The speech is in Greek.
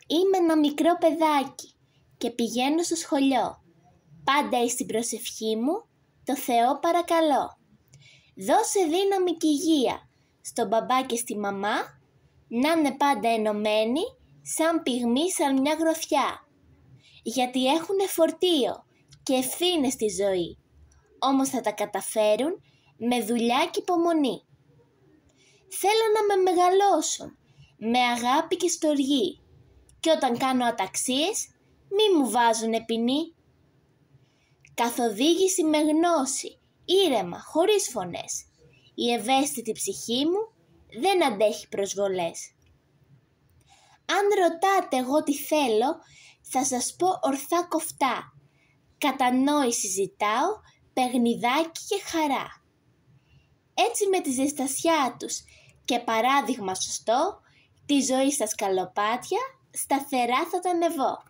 Είμαι ένα μικρό παιδάκι και πηγαίνω στο σχολείο. Πάντα στην προσευχή μου, το Θεό παρακαλώ. Δώσε δύναμη και υγεία στον μπαμπά και στη μαμά, να είναι πάντα ενωμένοι σαν πυγμοί σαν μια γροθιά. Γιατί έχουνε φορτίο και ευθύνες στη ζωή, όμως θα τα καταφέρουν με δουλειά και υπομονή. Θέλω να με μεγαλώσουν με αγάπη και στοργή και όταν κάνω αταξίες μη μου βάζουνε ποινή. Καθοδήγηση με γνώση, ήρεμα, χωρίς φωνές. Η ευαίσθητη ψυχή μου δεν αντέχει προσβολές. Αν ρωτάτε εγώ τι θέλω, θα σας πω ορθά κοφτά. Κατανόηση ζητάω, παιχνιδάκι και χαρά. Έτσι με τη ζεστασιά τους και παράδειγμα σωστό, τη ζωή στα σκαλοπάτια σταθερά θα τα ανεβώ.